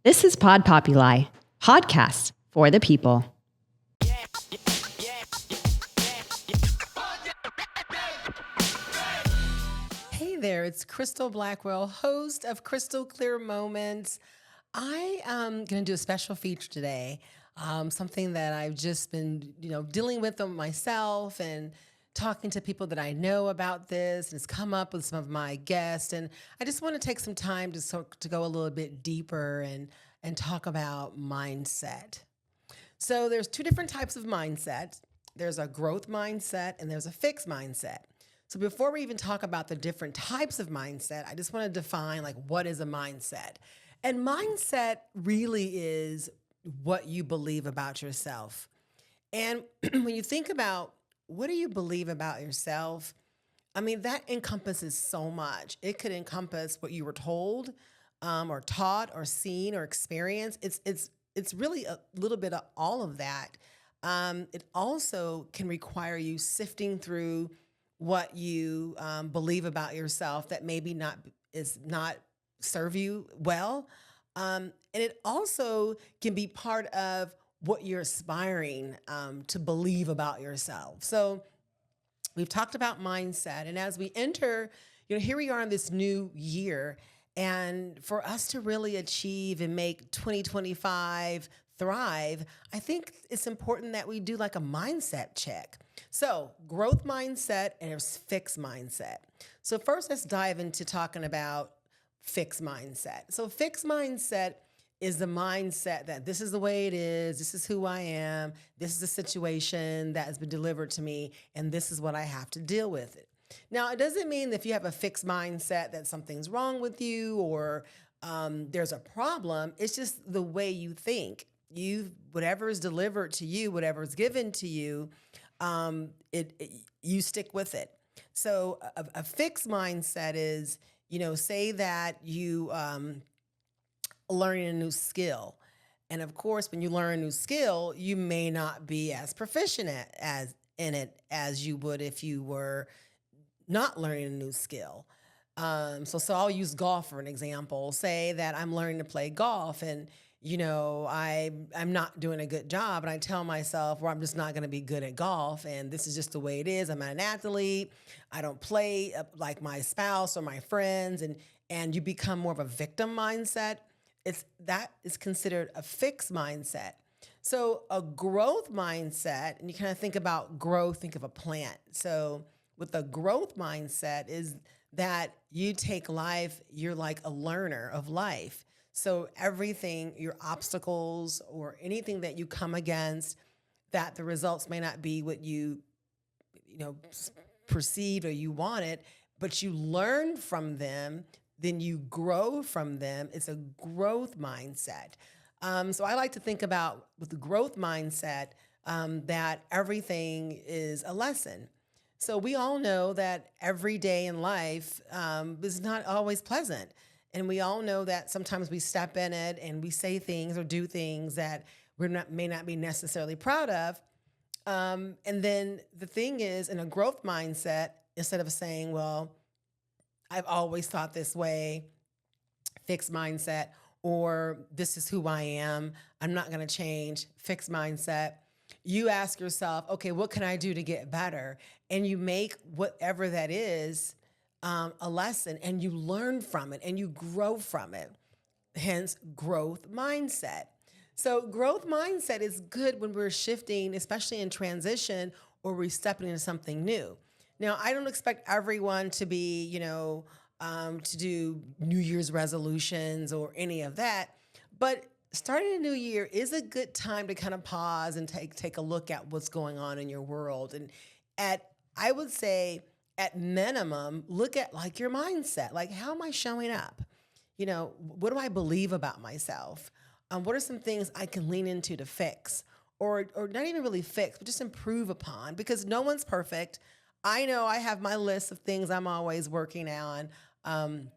This is Pod Populi, podcast for the people. Hey there, it's Crystal Blackwell, host of Crystal Clear Moments. I am going to do a special feature today, something that I've just been, dealing with myself and talking to people that I know about this, and it's come up with some of my guests, and I just want to take some time to go a little bit deeper and talk about mindset. So there's two different types of mindset. There's a growth mindset and there's a fixed mindset. So before we even talk about the different types of mindset, I just want to define what is a mindset. And mindset really is what you believe about yourself. And when you think about what do you believe about yourself, I mean, that encompasses so much. It could encompass what you were told, or taught, or seen, or experienced. It's really a little bit of all of that. It also can require you sifting through what you believe about yourself that maybe not serve you well, and it also can be part of what you're aspiring to believe about yourself. So we've talked about mindset, and as we enter, here we are in this new year, and for us to really achieve and make 2025 thrive, I think it's important that we do a mindset check. So growth mindset and there's fixed mindset. So first, let's dive into talking about fixed mindset. So fixed mindset is the mindset that this is the way it is, this is who I am, this is the situation that has been delivered to me, and this is what I have to deal with it. Now, it doesn't mean that if you have a fixed mindset that something's wrong with you or there's a problem. It's just the way you think. Whatever is delivered to you, whatever is given to you, you stick with it. So a fixed mindset is, say that you learning a new skill. And of course, when you learn a new skill, you may not be as proficient in it as you would if you were not learning a new skill. So I'll use golf for an example. Say that I'm learning to play golf and I'm not doing a good job, and I tell myself, well, I'm just not going to be good at golf, and this is just the way it is. I'm not an athlete. I don't play like my spouse or my friends, and you become more of a victim mindset. That is considered a fixed mindset. So a growth mindset, and you kind of think about growth, think of a plant. So with a growth mindset is that you take life, you're like a learner of life. So everything, your obstacles or anything that you come against, that the results may not be what you perceived or you wanted, but you learn from them, then you grow from them. It's a growth mindset. So I like to think about with the growth mindset that everything is a lesson. So we all know that every day in life is not always pleasant. And we all know that sometimes we step in it and we say things or do things that may not be necessarily proud of. And then the thing is, in a growth mindset, instead of saying, well, I've always thought this way, fixed mindset, or this is who I am, I'm not going to change, fixed mindset, you ask yourself, okay, what can I do to get better? And you make whatever that is a lesson, and you learn from it and you grow from it. Hence, growth mindset. So growth mindset is good when we're shifting, especially in transition or we're stepping into something new. Now, I don't expect everyone to be, to do New Year's resolutions or any of that, but starting a new year is a good time to kind of pause and take a look at what's going on in your world. And I would say, at minimum, look at your mindset. How am I showing up? What do I believe about myself? What are some things I can lean into to fix, or not even really fix, but just improve upon? Because no one's perfect. I know I have my list of things I'm always working on, and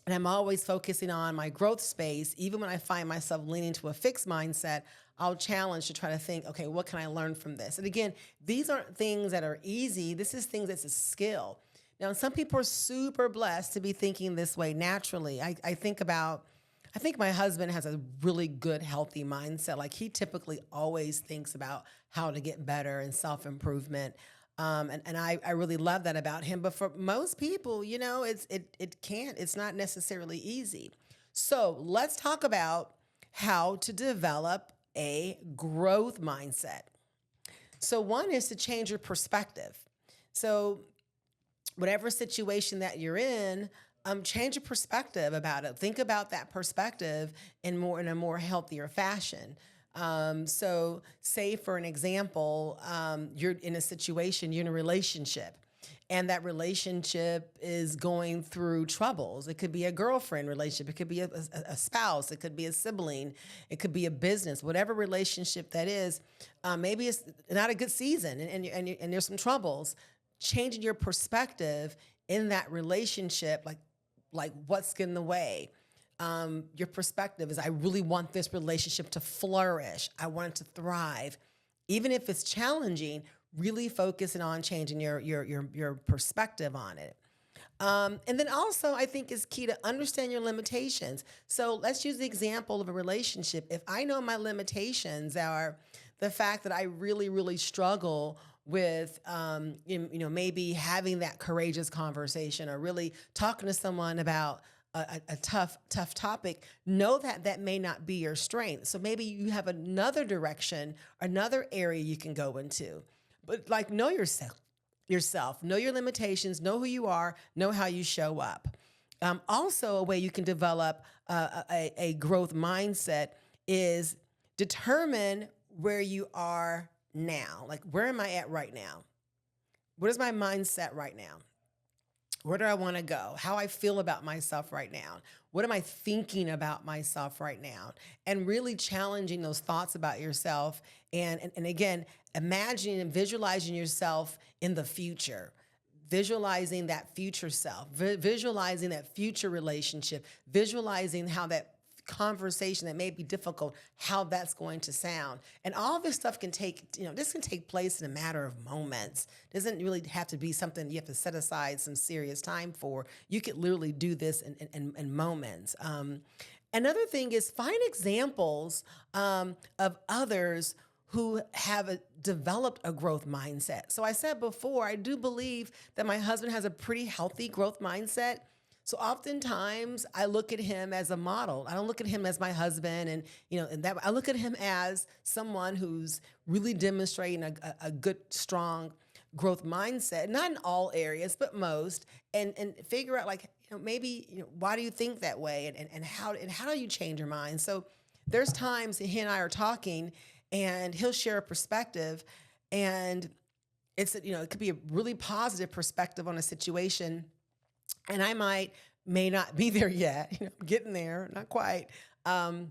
I'm always focusing on my growth space. Even when I find myself leaning to a fixed mindset, I'll challenge to try to think, okay, what can I learn from this? And again, these aren't things that are easy. This is things that's a skill. Now, some people are super blessed to be thinking this way naturally. I think about I think my husband has a really good, healthy mindset. Like he typically always thinks about how to get better and self improvement. And I really love that about him. But for most people, it's not necessarily easy. So let's talk about how to develop a growth mindset. So one is to change your perspective. So whatever situation that you're in, change your perspective about it. Think about that perspective in a more healthier fashion. So, say for an example, you're in a situation, you're in a relationship, and that relationship is going through troubles. It could be a girlfriend relationship, it could be a spouse, it could be a sibling, it could be a business, whatever relationship that is. Maybe it's not a good season, and there's some troubles. Changing your perspective in that relationship, like what's in the way. Your perspective is, I really want this relationship to flourish. I want it to thrive. Even if it's challenging, really focusing on changing your perspective on it. And then also, I think is key to understand your limitations. So let's use the example of a relationship. If I know my limitations are the fact that I really, really struggle with, maybe having that courageous conversation or really talking to someone about a tough topic, know that that may not be your strength. So maybe you have another direction, another area you can go into. But like, know yourself, know your limitations, know who you are, know how you show up. Also, a way you can develop a growth mindset is determine where you are now. Like, where am I at right now? What is my mindset right now? Where do I want to go? How I feel about myself right now? What am I thinking about myself right now? And really challenging those thoughts about yourself. And again, imagining and visualizing yourself in the future. Visualizing that future self, visualizing that future relationship, visualizing how that conversation that may be difficult, how that's going to sound. And all this stuff can this can take place in a matter of moments. It doesn't really have to be something you have to set aside some serious time for. You could literally do this in moments. Another thing is find examples of others who have developed a growth mindset. So I said before, I do believe that my husband has a pretty healthy growth mindset. So oftentimes I look at him as a model. I don't look at him as my husband, and that I look at him as someone who's really demonstrating a good, strong growth mindset. Not in all areas, but most, and figure out maybe why do you think that way, and how do you change your mind? So there's times he and I are talking, and he'll share a perspective, and it could be a really positive perspective on a situation. And I may not be there yet, I'm getting there, not quite. And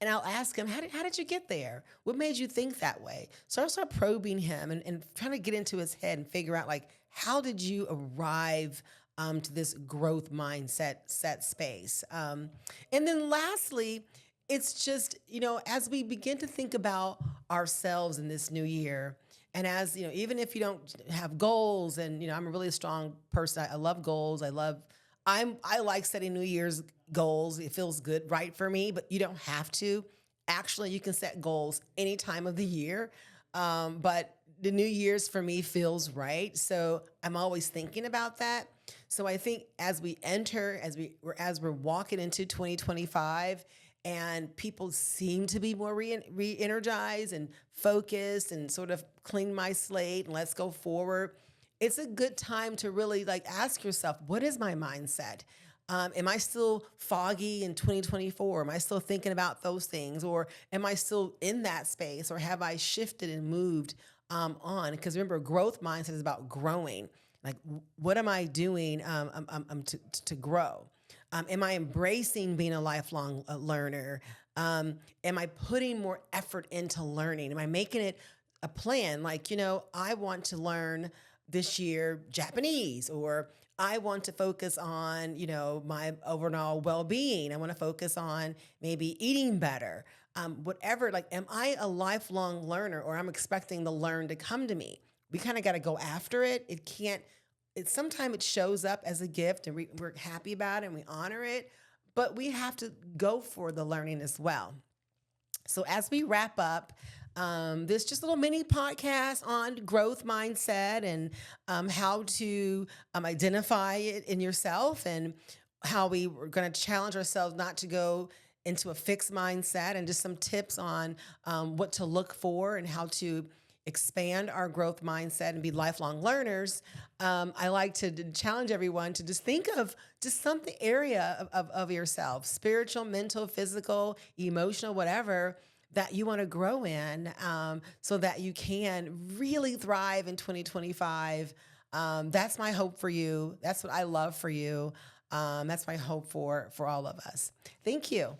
I'll ask him, how did you get there? What made you think that way? So I'll start probing him and trying to get into his head and figure out, how did you arrive to this growth mindset set space? And then lastly, it's just, as we begin to think about ourselves in this new year, and as, even if you don't have goals, and, I'm a really strong person. I love goals. I like setting New Year's goals. It feels good, right, for me, but you don't have to. Actually, you can set goals any time of the year. But the New Year's for me feels right. So I'm always thinking about that. So I think as we're walking into 2025, and people seem to be more re-energized and focused and sort of clean my slate and let's go forward. It's a good time to really ask yourself, what is my mindset? Am I still foggy in 2024? Am I still thinking about those things? Or am I still in that space? Or have I shifted and moved on? Because remember, growth mindset is about growing. What am I doing to grow? Am I embracing being a lifelong learner? Am I putting more effort into learning? Am I making it a plan? I want to learn this year Japanese, or I want to focus on, my overall well-being. I want to focus on maybe eating better. Whatever, am I a lifelong learner, or I'm expecting the learn to come to me? We kind of got to go after it. Sometimes it shows up as a gift, and we're happy about it and we honor it. but we have to go for the learning as well. So as we wrap up, this just a little mini podcast on growth mindset and how to identify it in yourself, and how we were going to challenge ourselves not to go into a fixed mindset, and just some tips on what to look for and how to expand our growth mindset and be lifelong learners. I like to challenge everyone to just think of just something area of yourself, spiritual, mental, physical, emotional, whatever, that you want to grow in, so that you can really thrive in 2025. That's my hope for you. That's what I love for you. That's my hope for all of us. Thank you.